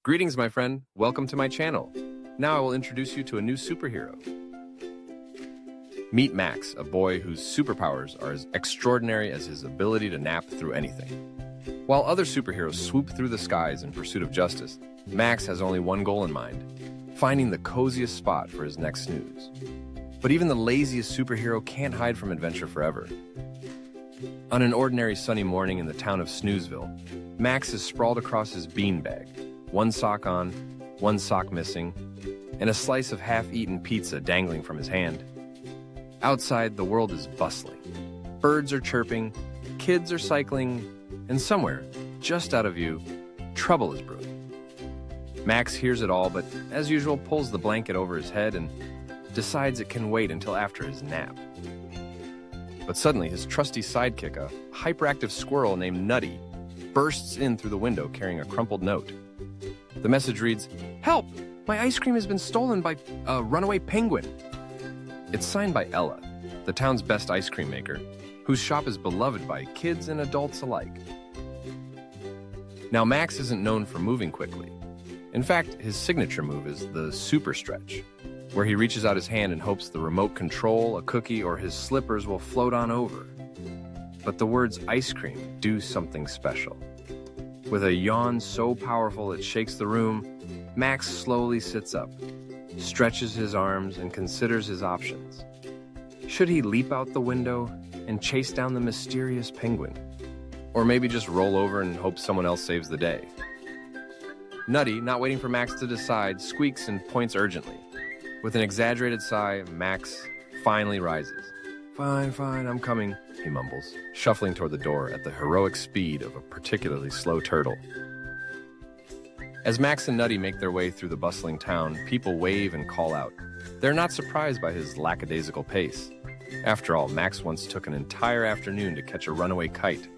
Greetings, my friend. Welcome to my channel. Now I will introduce you to a new superhero. Meet Max, a boy whose superpowers are as extraordinary as his ability to nap through anything. While other superheroes swoop through the skies in pursuit of justice, Max has only one goal in mind: finding the coziest spot for his next snooze. But even the laziest superhero can't hide from adventure forever. On an ordinary sunny morning in the town of Snoozeville, Max is sprawled across his beanbag, one sock on, one sock missing, and a slice of half-eaten pizza dangling from his hand. Outside, the world is bustling. Birds are chirping, kids are cycling, and somewhere, just out of view, trouble is brewing. Max hears it all, but as usual pulls the blanket over his head and decides it can wait until after his nap. But suddenly, his trusty sidekick, a hyperactive squirrel named Nutty, bursts in through the window carrying a crumpled note. The message reads, "Help! My ice cream has been stolen by a runaway penguin." It's signed by Ella, the town's best ice cream maker, whose shop is beloved by kids and adults alike. Now, Max isn't known for moving quickly. In fact, his signature move is the super stretch, where he reaches out his hand and hopes the remote control, a cookie, or his slippers will float on over. But the words ice cream do something special. With a yawn so powerful it shakes the room, Max slowly sits up, stretches his arms, and considers his options. Should he leap out the window and chase down the mysterious penguin? Or maybe just roll over and hope someone else saves the day? Nutty, not waiting for Max to decide, squeaks and points urgently. With an exaggerated sigh, Max finally rises. Fine, I'm coming," he mumbles, shuffling toward the door at the heroic speed of a particularly slow turtle. As Max and Nutty make their way through the bustling town, people wave and call out. They're not surprised by his lackadaisical pace. After all, Max once took an entire afternoon to catch a runaway kite.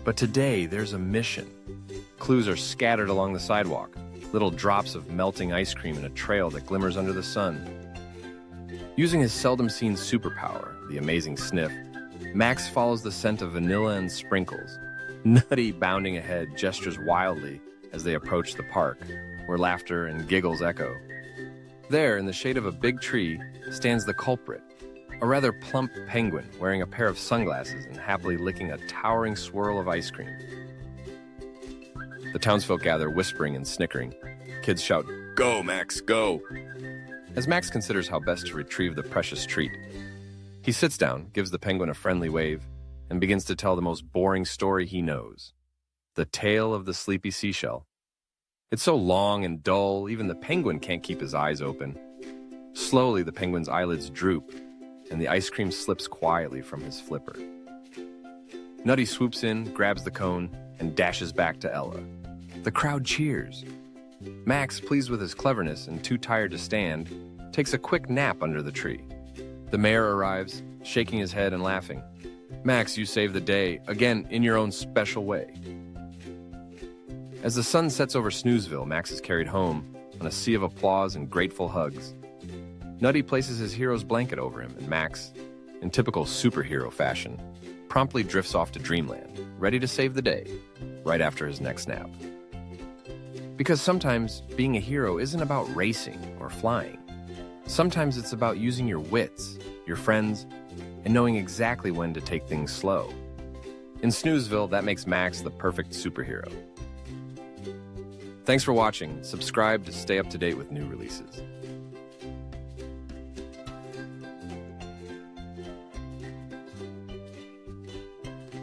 But today, there's a mission. Clues are scattered along the sidewalk, little drops of melting ice cream in a trail that glimmers under the sun. Using his seldom-seen superpower, the amazing sniff, Max follows the scent of vanilla and sprinkles. Nutty, bounding ahead, gestures wildly as they approach the park, where laughter and giggles echo. There, in the shade of a big tree, stands the culprit, a rather plump penguin wearing a pair of sunglasses and happily licking a towering swirl of ice cream. The townsfolk gather, whispering and snickering. Kids shout, "Go, Max, go!" As Max considers how best to retrieve the precious treat. He sits down, gives the penguin a friendly wave, and begins to tell the most boring story he knows. The tale of the sleepy seashell. It's so long and dull, even the penguin can't keep his eyes open. Slowly, the penguin's eyelids droop, and the ice cream slips quietly from his flipper. Nutty swoops in, grabs the cone, and dashes back to Ella. The crowd cheers. Max, pleased with his cleverness and too tired to stand, takes a quick nap under the tree. The mayor arrives, shaking his head and laughing. "Max, you saved the day, again in your own special way." As the sun sets over Snoozeville, Max is carried home on a sea of applause and grateful hugs. Nutty places his hero's blanket over him, and Max, in typical superhero fashion, promptly drifts off to dreamland, ready to save the day, right after his next nap. Because sometimes being a hero isn't about racing or flying. Sometimes it's about using your wits, your friends, and knowing exactly when to take things slow. In Snoozeville, that makes Max the perfect superhero. Thanks for watching. Subscribe to stay up to date with new releases.